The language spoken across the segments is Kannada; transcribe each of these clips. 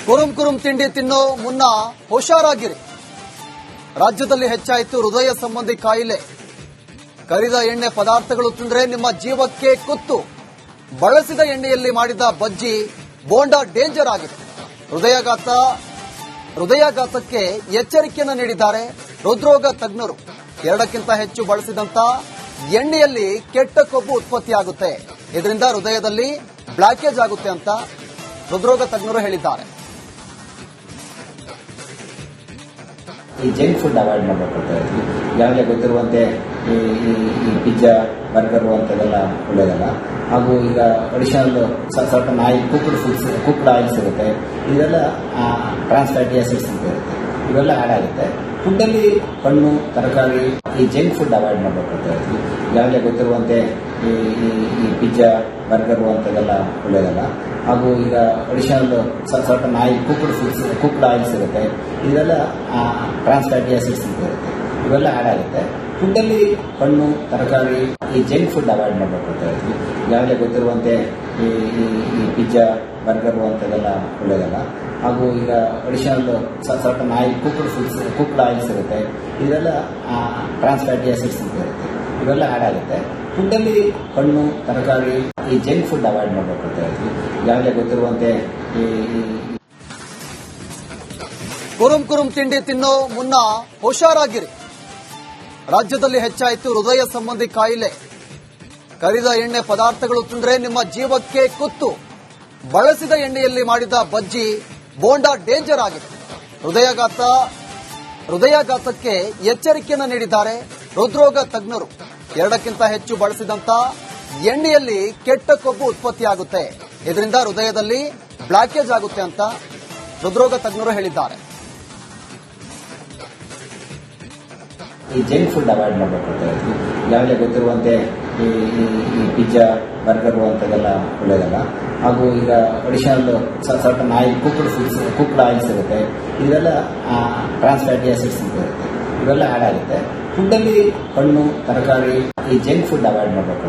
ಕುರುಂ ತಿಂಡಿ ತಿನ್ನೋ ಮುನ್ನ ಹುಷಾರಾಗಿರಿ. ರಾಜ್ಯದಲ್ಲಿ ಹೆಚ್ಚಾಯಿತು ಹೃದಯ ಸಂಬಂಧಿ ಕಾಯಿಲೆ. ಕರಿದ ಎಣ್ಣೆ ಪದಾರ್ಥಗಳು ತಿಂದ್ರೆ ನಿಮ್ಮ ಜೀವಕ್ಕೆ ಕುತ್ತು. ಬಳಸಿದ ಎಣ್ಣೆಯಲ್ಲಿ ಮಾಡಿದ ಬಜ್ಜಿ ಬೋಂಡಾ ಡೇಂಜರ್ ಆಗಿದೆ. ಹೃದಯಾಘಾತಕ್ಕೆ ಎಚ್ಚರಿಕೆಯನ್ನು ನೀಡಿದ್ದಾರೆ ಹೃದ್ರೋಗ ತಜ್ಞರು. 2ಕ್ಕಿಂತ ಹೆಚ್ಚು ಬಳಸಿದಂತ ಎಣ್ಣೆಯಲ್ಲಿ ಕೆಟ್ಟ ಕೊಬ್ಬು ಉತ್ಪತ್ತಿಯಾಗುತ್ತೆ. ಇದರಿಂದ ಹೃದಯದಲ್ಲಿ ಬ್ಲಾಕೇಜ್ ಆಗುತ್ತೆ ಅಂತ ಹೃದ್ರೋಗ ತಜ್ಞರು ಹೇಳಿದ್ದಾರೆ. ಈ ಜಂಕ್ ಫುಡ್ ಅವಾಯ್ಡ್ ಮಾಡಬೇಕು. ಈಗಾಗಲೇ ಗೊತ್ತಿರುವಂತೆ ಈ ಪಿಜ್ಜಾ, ಬರ್ಗರ್ ಅಂತದೆಲ್ಲ ಒಳ್ಳೆಯದಲ್ಲ. ಹಾಗೂ ಈಗ ಅಡಿಷನಲ್ ಸ್ವಲ್ಪ ಆಯಿಲ್, ಕುಕ್ಡ್ ಆಯಿಲ್ಸ್ ಇರುತ್ತೆ. ಇದೆಲ್ಲ ಟ್ರಾನ್ಸ್ ಫ್ಯಾಟಿ ಆಸಿಡ್ಸ್ ಅಂತ ಇರುತ್ತೆ. ಇವೆಲ್ಲ ಆ್ಯಡ್ ಆಗುತ್ತೆ. ಫುಡ್ಡಲ್ಲಿ ಹಣ್ಣು, ತರಕಾರಿ, ಈ ಜಂಕ್ ಫುಡ್ ಅವಾಯ್ಡ್ ಮಾಡಬೇಕು. ಈಗಾಗಲೇ ಗೊತ್ತಿರುವಂತೆ ಈ ಪಿಜ್ಜಾ, ಬರ್ಗರ್ ಅಂತದೆಲ್ಲ ಒಳ್ಳೆಯದಲ್ಲ. ಹಾಗೂ ಈಗ ಅಡಿಷನಲ್ ಸ್ವಲ್ಪ ಆಯಿಲ್, ಕುಕ್ಡ್ ಆಯಿಲ್ಸ್ ಇರುತ್ತೆ. ಇದೆಲ್ಲ ಟ್ರಾನ್ಸ್ ಫ್ಯಾಟಿ ಆಸಿಡ್ಸ್ ಅಂತ ಇರುತ್ತೆ. ಇವೆಲ್ಲ ಆ್ಯಡ್ ಆಗುತ್ತೆ. ಫುಡ್ಡಲ್ಲಿ ಹಣ್ಣು, ತರಕಾರಿ, ಈ ಜಂಕ್ ಫುಡ್ ಅವಾಯ್ಡ್ ಮಾಡಬೇಕು. ಈಗಾಗಲೇ ಗೊತ್ತಿರುವಂತೆ ಈ ಪಿಜ್ಜಾ, ಬರ್ಗರ್ ಅಂತದೆಲ್ಲ ಒಳ್ಳೆಯದಲ್ಲ. ಹಾಗೂ ಈಗ ಅಡಿಷನಲ್ ಸ್ವಲ್ಪ ಆಯಿಲ್, ಕುಕ್ಡ್ ಆಯಿಲ್ಸ್ ಇರುತ್ತೆ. ಇದೆಲ್ಲ ಟ್ರಾನ್ಸ್ ಫ್ಯಾಟಿ ಆಸಿಡ್ಸ್ ಅಂತ ಇರುತ್ತೆ. ಇವೆಲ್ಲ ಆ್ಯಡ್ ಆಗುತ್ತೆ. ಫುಡ್ಡಲ್ಲಿ ಹಣ್ಣು, ತರಕಾರಿ, ಈ ಜಂಕ್ ಫುಡ್ ಅವಾಯ್ಡ್ ಮಾಡಬೇಕು. ಈಗಾಗಲೇ ಗೊತ್ತಿರುವಂತೆ ಕುರುಂ ತಿಂಡಿ ತಿನ್ನೋ ಮುನ್ನ ಹುಷಾರಾಗಿರಿ. ರಾಜ್ಯದಲ್ಲಿ ಹೆಚ್ಚಾಯಿತು ಹೃದಯ ಸಂಬಂಧಿ ಕಾಯಿಲೆ. ಕರಿದ ಎಣ್ಣೆ ಪದಾರ್ಥಗಳು ತಿಂದ್ರೆ ನಿಮ್ಮ ಜೀವಕ್ಕೆ ಕುತ್ತು. ಬಳಸಿದ ಎಣ್ಣೆಯಲ್ಲಿ ಮಾಡಿದ ಬಜ್ಜಿ ಬೋಂಡಾ ಡೇಂಜರ್ ಆಗಿದೆ. ಹೃದಯಾಘಾತಕ್ಕೆ ಎಚ್ಚರಿಕೆಯನ್ನು ನೀಡಿದ್ದಾರೆ ಹೃದ್ರೋಗ ತಜ್ಞರು. 2ಕ್ಕಿಂತ ಹೆಚ್ಚು ಬಳಸಿದಂತ ಎಣ್ಣೆಯಲ್ಲಿ ಕೆಟ್ಟ ಕೊಬ್ಬು ಉತ್ಪತ್ತಿಯಾಗುತ್ತೆ. ಇದರಿಂದ ಹೃದಯದಲ್ಲಿ ಬ್ಲಾಕೇಜ್ ಆಗುತ್ತೆ ಅಂತ ಹೃದ್ರೋಗ ತಜ್ಞರು ಹೇಳಿದ್ದಾರೆ. ಈ ಜಂಕ್ ಫುಡ್ ಅವಾಯ್ಡ್ ಮಾಡಬೇಕು. ಈಗಾಗಲೇ ಗೊತ್ತಿರುವಂತೆ ಈ ಪಿಜ್ಜಾ, ಬರ್ಗರ್ ಅಂತದೆಲ್ಲ ಒಳ್ಳೆಯದಲ್ಲ. ಹಾಗೂ ಈಗ ಅಡಿಷನಲ್ ಸ್ವಲ್ಪ ಆಯಿಲ್, ಕುಕ್ಡ್ ಆಯಿಲ್ಸ್ ಇರುತ್ತೆ. ಇದೆಲ್ಲ ಟ್ರಾನ್ಸ್ ಫ್ಯಾಟಿ ಆಸಿಡ್ಸ್ ಅಂತ ಇರುತ್ತೆ. ಇವೆಲ್ಲ ಆ್ಯಡ್ ಆಗುತ್ತೆ. ಫುಡ್ಡಲ್ಲಿ ಹಣ್ಣು, ತರಕಾರಿ, ಈ ಜಂಕ್ ಫುಡ್ ಅವಾಯ್ಡ್ ಮಾಡಬೇಕು.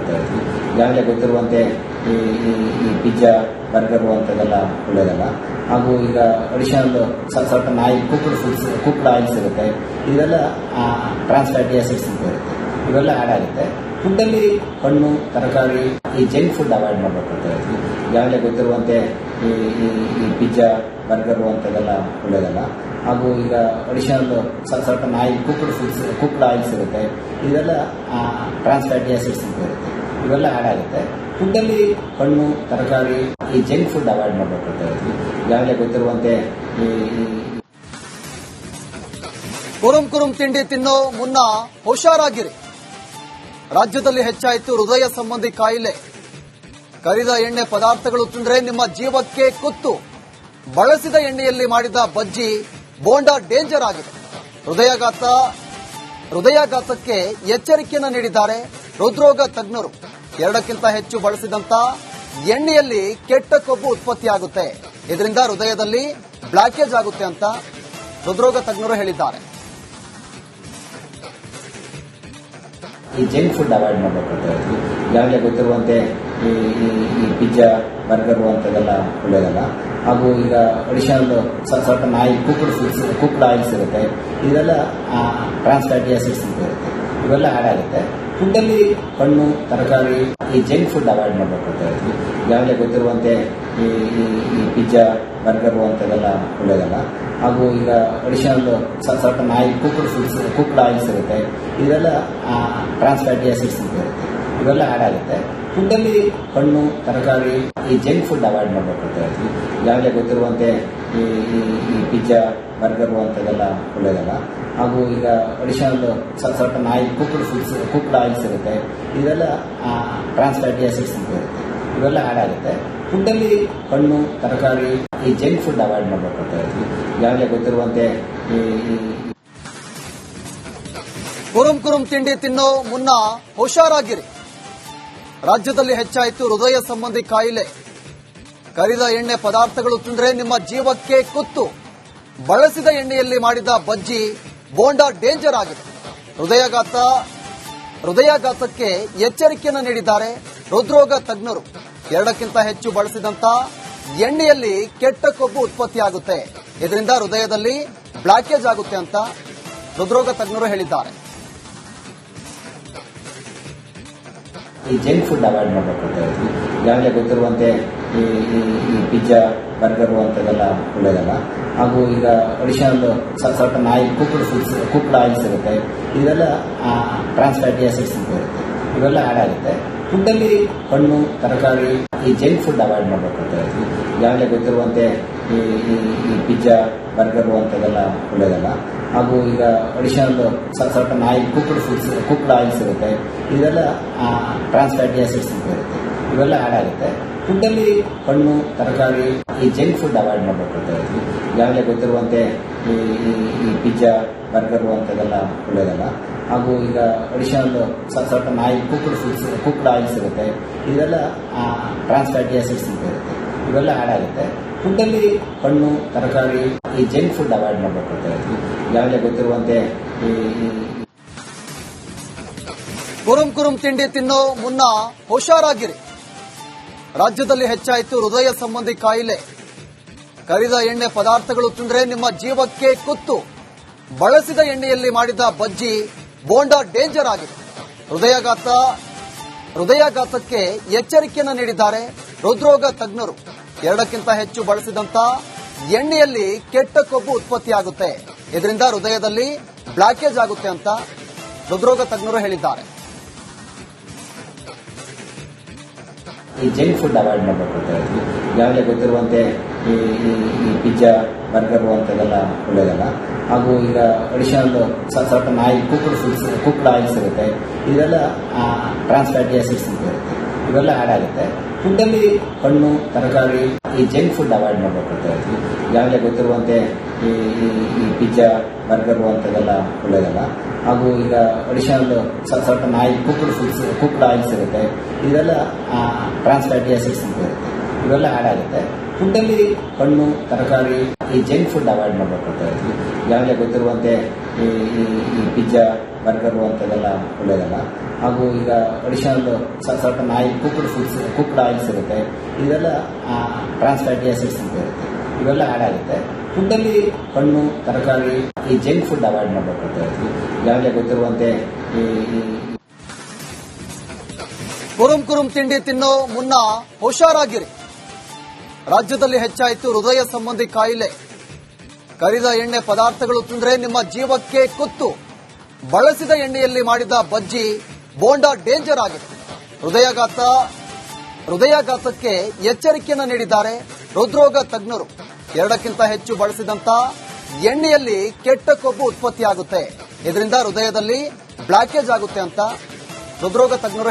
ಈಗಾಗಲೇ ಗೊತ್ತಿರುವಂತೆ ಈ ಪಿಜ್ಜಾ, ಬರ್ಗರ್ ಅಂತದೆಲ್ಲ ಒಳ್ಳೆಯದಲ್ಲ. ಹಾಗೂ ಈಗ ಅಡಿಷನಲ್ ಸ್ವಲ್ಪ ಆಯಿಲ್, ಕುಕ್ಡ್ ಆಯಿಲ್ಸ್ ಇರುತ್ತೆ. ಇದೆಲ್ಲ ಟ್ರಾನ್ಸ್ ಫ್ಯಾಟಿ ಆಸಿಡ್ಸ್ ಅಂತ ಇರುತ್ತೆ. ಇವೆಲ್ಲ ಆ್ಯಡ್ ಆಗುತ್ತೆ. ಫುಡ್ಡಲ್ಲಿ ಹಣ್ಣು, ತರಕಾರಿ, ಈ ಜಂಕ್ ಫುಡ್ ಅವಾಯ್ಡ್ ಮಾಡಬೇಕು. ಈಗಾಗಲೇ ಗೊತ್ತಿರುವಂತೆ ಈ ಪಿಜ್ಜಾ, ಬರ್ಗರ್ ಅಂತದೆಲ್ಲ ಒಳ್ಳೆಯದಲ್ಲ. ಹಾಗೂ ಈಗ ಅಡಿಷನಲ್ ಸ್ವಲ್ಪ ಆಯಿಲ್, ಕುಕ್ಡ್ ಆಯಿಲ್ಸ್ ಇರುತ್ತೆ. ಇದೆಲ್ಲ ಟ್ರಾನ್ಸ್ ಫ್ಯಾಟಿ ಆಸಿಡ್ಸ್ ಅಂತ ಇರುತ್ತೆ. ಇವೆಲ್ಲ ಆ್ಯಡ್ ಆಗುತ್ತೆ. ಫುಡ್ಡಲ್ಲಿ ಹಣ್ಣು, ತರಕಾರಿ, ಈ ಜಂಕ್ ಫುಡ್ ಅವಾಯ್ಡ್ ಮಾಡಬೇಕು. ಈಗಾಗಲೇ ಗೊತ್ತಿರುವಂತೆ ಕುರುಂ ತಿಂಡಿ ತಿನ್ನೋ ಮುನ್ನ ಹುಷಾರಾಗಿರಿ. ರಾಜ್ಯದಲ್ಲಿ ಹೆಚ್ಚಾಯಿತು ಹೃದಯ ಸಂಬಂಧಿ ಕಾಯಿಲೆ. ಕರಿದ ಎಣ್ಣೆ ಪದಾರ್ಥಗಳು ತಿಂದ್ರೆ ನಿಮ್ಮ ಜೀವಕ್ಕೆ ಕುತ್ತು. ಬಳಸಿದ ಎಣ್ಣೆಯಲ್ಲಿ ಮಾಡಿದ ಬಜ್ಜಿ ಬೋಂಡಾ ಡೇಂಜರ್ ಆಗಿದೆ. ಹೃದಯಾಘಾತಕ್ಕೆ ಎಚ್ಚರಿಕೆಯನ್ನು ನೀಡಿದ್ದಾರೆ ಹೃದ್ರೋಗ ತಜ್ಞರು. 2ಕ್ಕಿಂತ ಹೆಚ್ಚು ಬಳಸಿದಂತ ಎಣ್ಣೆಯಲ್ಲಿ ಕೆಟ್ಟ ಕೊಬ್ಬು ಉತ್ಪತ್ತಿಯಾಗುತ್ತೆ. ಇದರಿಂದ ಹೃದಯದಲ್ಲಿ ಬ್ಲಾಕೇಜ್ ಆಗುತ್ತೆ ಅಂತ ಹೃದ್ರೋಗ ತಜ್ಞರು ಹೇಳಿದ್ದಾರೆ. ಈ ಜಂಕ್ ಫುಡ್ ಅವಾಯ್ಡ್ ಮಾಡಬೇಕು. ಈಗಾಗಲೇ ಗೊತ್ತಿರುವಂತೆ ಈ ಪಿಜ್ಜಾ, ಬರ್ಗರ್ ಅಂತದೆಲ್ಲ ಒಳ್ಳೆಯದಲ್ಲ. ಹಾಗೂ ಈಗ ಅಡಿಷನಲ್ ಸ್ವಲ್ಪ ಆಯಿಲ್, ಕುಕ್ಡ್ ಆಯಿಲ್ಸ್ ಇರುತ್ತೆ. ಇದೆಲ್ಲ ಟ್ರಾನ್ಸ್ ಫ್ಯಾಟಿ ಆಸಿಡ್ಸ್ ಅಂತ ಇರುತ್ತೆ. ಇವೆಲ್ಲ ಆ್ಯಡ್ ಆಗುತ್ತೆ. ಫುಡ್ಡಲ್ಲಿ ಹಣ್ಣು, ತರಕಾರಿ, ಈ ಜಂಕ್ ಫುಡ್ ಅವಾಯ್ಡ್ ಮಾಡಬೇಕು. ಈಗಾಗಲೇ ಗೊತ್ತಿರುವಂತೆ ಈ ಪಿಜ್ಜಾ, ಬರ್ಗರ್ ಅಂತದೆಲ್ಲ ಒಳ್ಳೆಯದಲ್ಲ. ಹಾಗೂ ಈಗ ಅಡಿಷನಲ್ ಸ್ವಲ್ಪ ಆಯಿಲ್, ಕುಕ್ಡ್ ಆಯಿಲ್ಸ್ ಇರುತ್ತೆ. ಇದೆಲ್ಲ ಟ್ರಾನ್ಸ್ ಫ್ಯಾಟಿ ಆಸಿಡ್ಸ್ ಅಂತ ಇರುತ್ತೆ. ಇವೆಲ್ಲ ಆ್ಯಡ್ ಆಗುತ್ತೆ. ಫುಡ್ಡಲ್ಲಿ ಹಣ್ಣು, ತರಕಾರಿ, ಈ ಜಂಕ್ ಫುಡ್ ಅವಾಯ್ಡ್ ಮಾಡಬೇಕು. ಈಗಾಗಲೇ ಗೊತ್ತಿರುವಂತೆ ಈ ಪಿಜ್ಜಾ, ಬರ್ಗರ್ ಅಂತದೆಲ್ಲ ಒಳ್ಳೆಯದಲ್ಲ. ಹಾಗೂ ಈಗ ಅಡಿಷನಲ್ ಸ್ವಲ್ಪ ಆಯಿಲ್, ಕುಕ್ಡ್ ಆಯಿಲ್ಸ್ ಇರುತ್ತೆ. ಇದೆಲ್ಲ ಟ್ರಾನ್ಸ್ ಫ್ಯಾಟಿ ಆಸಿಡ್ಸ್ ಅಂತ ಇರುತ್ತೆ. ಇವೆಲ್ಲ ಆ್ಯಡ್ ಆಗುತ್ತೆ. ಫುಡ್ಡಲ್ಲಿ ಹಣ್ಣು, ತರಕಾರಿ, ಈ ಜಂಕ್ ಫುಡ್ ಅವಾಯ್ಡ್ ಮಾಡಬೇಕು. ಈಗಾಗಲೇ ಗೊತ್ತಿರುವಂತೆ ಕುರುಂ ತಿಂಡಿ ತಿನ್ನೋ ಮುನ್ನ ಹುಷಾರಾಗಿರಿ. ರಾಜ್ಯದಲ್ಲಿ ಹೆಚ್ಚಾಯಿತು ಹೃದಯ ಸಂಬಂಧಿ ಕಾಯಿಲೆ. ಕರಿದ ಎಣ್ಣೆ ಪದಾರ್ಥಗಳು ತಿಂದ್ರೆ ನಿಮ್ಮ ಜೀವಕ್ಕೆ ಕುತ್ತು. ಬಳಸಿದ ಎಣ್ಣೆಯಲ್ಲಿ ಮಾಡಿದ ಬಜ್ಜಿ ಬೋಂಡಾ ಡೇಂಜರ್ ಆಗಿದೆ. ಹೃದಯಾಘಾತಕ್ಕೆ ಎಚ್ಚರಿಕೆಯನ್ನು ನೀಡಿದ್ದಾರೆ ಹೃದ್ರೋಗ ತಜ್ಞರು. 2ಕ್ಕಿಂತ ಹೆಚ್ಚು ಬಳಸಿದಂತ ಎಣ್ಣೆಯಲ್ಲಿ ಕೆಟ್ಟ ಕೊಬ್ಬು ಉತ್ಪತ್ತಿಯಾಗುತ್ತೆ. ಇದರಿಂದ ಹೃದಯದಲ್ಲಿ ಬ್ಲಾಕೇಜ್ ಆಗುತ್ತೆ ಅಂತ ಹೃದ್ರೋಗ ತಜ್ಞರು ಹೇಳಿದ್ದಾರೆ. ಈ ಜಂಕ್ ಫುಡ್ ಅವಾಯ್ಡ್ ಮಾಡಬೇಕು. ಈಗಾಗಲೇ ಗೊತ್ತಿರುವಂತೆ ಈ ಪಿಜ್ಜಾ ಬರ್ಗರು ಅಂಥದ್ದೆಲ್ಲ ಒಳ್ಳೆಯದಲ್ಲ. ಹಾಗೂ ಈಗ additional certain oil cooked oils ಇರುತ್ತೆ, ಇದೆಲ್ಲ ಟ್ರಾನ್ಸ್ ಫ್ಯಾಟಿ ಆಸಿಡ್ಸ್ ಅಂತ ಇರುತ್ತೆ, ಇವೆಲ್ಲ ಆ್ಯಡ್ ಆಗುತ್ತೆ. ಫುಡ್ಡಲ್ಲಿ ಹಣ್ಣು ತರಕಾರಿ ಈ ಜಂಕ್ ಫುಡ್ ಅವಾಯ್ಡ್ ಮಾಡಬೇಕು. ಈಗಾಗಲೇ ಗೊತ್ತಿರುವಂತೆ ಈ ಪಿಜ್ಜಾ ಬರ್ಗರು ಅಂಥದ್ದೆಲ್ಲ ಒಳ್ಳೆಯದಲ್ಲ. ಹಾಗೂ ಈಗ additional certain oil cooked oils ಇರುತ್ತೆ, ಇದೆಲ್ಲ ಟ್ರಾನ್ಸ್ ಫ್ಯಾಟಿ ಆಸಿಡ್ಸ್ ಅಂತ ಇರುತ್ತೆ, ಇವೆಲ್ಲ ಆ್ಯಡ್ ಆಗುತ್ತೆ. ಫುಡ್ಡಲ್ಲಿ ಹಣ್ಣು ತರಕಾರಿ ಈ ಜಂಕ್ ಫುಡ್ ಅವಾಯ್ಡ್ ಮಾಡಬೇಕು. ಈಗಾಗಲೇ ಗೊತ್ತಿರುವಂತೆ ಈ ಪಿಜ್ಜಾ ಬರ್ಗರು ಅಂಥದ್ದೆಲ್ಲ ಒಳ್ಳೆಯದಲ್ಲ. ಹಾಗೂ ಈಗ additional certain oil cooked oils ಇರುತ್ತೆ, ಇದೆಲ್ಲ ಟ್ರಾನ್ಸ್ ಫ್ಯಾಟಿ ಆಸಿಡ್ಸ್ ಅಂತ ಇರುತ್ತೆ, ಇವೆಲ್ಲ ಆ್ಯಡ್ ಆಗುತ್ತೆ. ಫುಡ್ಡಲ್ಲಿ ಹಣ್ಣು ತರಕಾರಿ ಈ ಜಂಕ್ ಫುಡ್ ಅವಾಯ್ಡ್ ಮಾಡಬೇಕು. ಈಗಾಗಲೇ ಗೊತ್ತಿರುವಂತೆ ಕುರುಂ ತಿಂಡಿ ತಿನ್ನೋ ಮುನ್ನ ಹುಷಾರಾಗಿರಿ. ರಾಜ್ಯದಲ್ಲಿ ಹೆಚ್ಚಾಯಿತು ಹೃದಯ ಸಂಬಂಧಿ ಕಾಯಿಲೆ. ಕರಿದ ಎಣ್ಣೆ ಪದಾರ್ಥಗಳು ತಿಂದರೆ ನಿಮ್ಮ ಜೀವಕ್ಕೆ ಕುತ್ತು. ಬಳಸಿದ ಎಣ್ಣೆಯಲ್ಲಿ ಮಾಡಿದ ಬಜ್ಜಿ ಬೋಂಡಾ ಡೇಂಜರ್ ಆಗಿದೆ. ಹೃದಯಾಘಾತಕ್ಕೆ ಎಚ್ಚರಿಕೆಯನ್ನು ನೀಡಿದ್ದಾರೆ ಹೃದ್ರೋಗ ತಜ್ಞರು. 2ಕ್ಕಿಂತ ಹೆಚ್ಚು ಬಳಸಿದಂತ ಎಣ್ಣೆಯಲ್ಲಿ ಕೆಟ್ಟ ಕೊಬ್ಬು ಉತ್ಪತ್ತಿಯಾಗುತ್ತೆ. ಇದರಿಂದ ಹೃದಯದಲ್ಲಿ ಬ್ಲಾಕೇಜ್ ಆಗುತ್ತೆ ಅಂತ ಹೃದ್ರೋಗ ತಜ್ಞರು ಹೇಳಿದ್ದಾರೆ. ಈ ಜಂಕ್ ಫುಡ್ ಅವಾಯ್ಡ್ ಮಾಡಬೇಕು. ಈಗಾಗಲೇ ಗೊತ್ತಿರುವಂತೆ ಈ ಪಿಜ್ಜಾ ಬರ್ಗರು ಅಂಥದ್ದೆಲ್ಲ ಒಳ್ಳೆಯದಲ್ಲ. ಹಾಗೂ ಈಗ additional certain oil cooked oils ಇರುತ್ತೆ, ಇದೆಲ್ಲ ಟ್ರಾನ್ಸ್ ಫ್ಯಾಟಿ ಆಸಿಡ್ಸ್ ಅಂತ ಇರುತ್ತೆ, ಇವೆಲ್ಲ ಆ್ಯಡ್ ಆಗುತ್ತೆ. ಫುಡ್ಡಲ್ಲಿ ಹಣ್ಣು ತರಕಾರಿ ಈ ಜಂಕ್ ಫುಡ್ ಅವಾಯ್ಡ್ ಮಾಡಬೇಕು. ಈಗಾಗಲೇ ಗೊತ್ತಿರುವಂತೆ ಈ ಪಿಜ್ಜಾ ಬರ್ಗರು ಅಂಥದ್ದೆಲ್ಲ ಒಳ್ಳೆಯದಲ್ಲ. ಹಾಗೂ ಈಗ additional certain oil cooked oils ಇರುತ್ತೆ, ಇದೆಲ್ಲ ಟ್ರಾನ್ಸ್ ಫ್ಯಾಟಿ ಆಸಿಡ್ಸ್ ಅಂತ ಇರುತ್ತೆ, ಇವೆಲ್ಲ ಆ್ಯಡ್ ಆಗುತ್ತೆ. ಫುಡ್ಡಲ್ಲಿ ಹಣ್ಣು ತರಕಾರಿ ಈ ಜಂಕ್ ಫುಡ್ ಅವಾಯ್ಡ್ ಮಾಡಬೇಕು. ಈಗಾಗಲೇ ಗೊತ್ತಿರುವಂತೆ ಈ ಪಿಜ್ಜಾ ಬರ್ಗರು ಅಂಥದ್ದೆಲ್ಲ ಒಳ್ಳೆಯದಲ್ಲ. ಹಾಗೂ ಈಗ additional certain oil cooked oils ಇರುತ್ತೆ, ಇದೆಲ್ಲ ಟ್ರಾನ್ಸ್ ಫ್ಯಾಟಿ ಆಸಿಡ್ಸ್ ಅಂತ ಇರುತ್ತೆ, ಇವೆಲ್ಲ ಆ್ಯಡ್ ಆಗುತ್ತೆ. ಫುಡ್ಡಲ್ಲಿ ಹಣ್ಣು ತರಕಾರಿ ಈ ಜಂಕ್ ಫುಡ್ ಅವಾಯ್ಡ್ ಮಾಡಬೇಕು. ಈಗಾಗಲೇ ಗೊತ್ತಿರುವಂತೆ ಕುರುಂ ತಿಂಡಿ ತಿನ್ನೋ ಮುನ್ನ ಹುಷಾರಾಗಿರಿ. ರಾಜ್ಯದಲ್ಲಿ ಹೆಚ್ಚಾಯಿತು ಹೃದಯ ಸಂಬಂಧಿ ಕಾಯಿಲೆ. ಕರಿದ ಎಣ್ಣೆ ಪದಾರ್ಥಗಳು ತಿಂದರೆ ನಿಮ್ಮ ಜೀವಕ್ಕೆ ಕುತ್ತು. ಬಳಸಿದ ಎಣ್ಣೆಯಲ್ಲಿ ಮಾಡಿದ ಬಜ್ಜಿ ಬೋಂಡಾ ಡೇಂಜರ್ ಆಗಿದೆ. ಹೃದಯಾಘಾತಕ್ಕೆ ಎಚ್ಚರಿಕೆಯನ್ನು ನೀಡಿದ್ದಾರೆ ಹೃದ್ರೋಗ ತಜ್ಞರು. 2ಕ್ಕಿಂತ ಹೆಚ್ಚು ಬಳಸಿದಂತ ಎಣ್ಣೆಯಲ್ಲಿ ಕೆಟ್ಟ ಕೊಬ್ಬು ಉತ್ಪತ್ತಿಯಾಗುತ್ತೆ. ಇದರಿಂದ ಹೃದಯದಲ್ಲಿ ಬ್ಲಾಕೇಜ್ ಆಗುತ್ತೆ ಅಂತ ಹೃದ್ರೋಗ ತಜ್ಞರು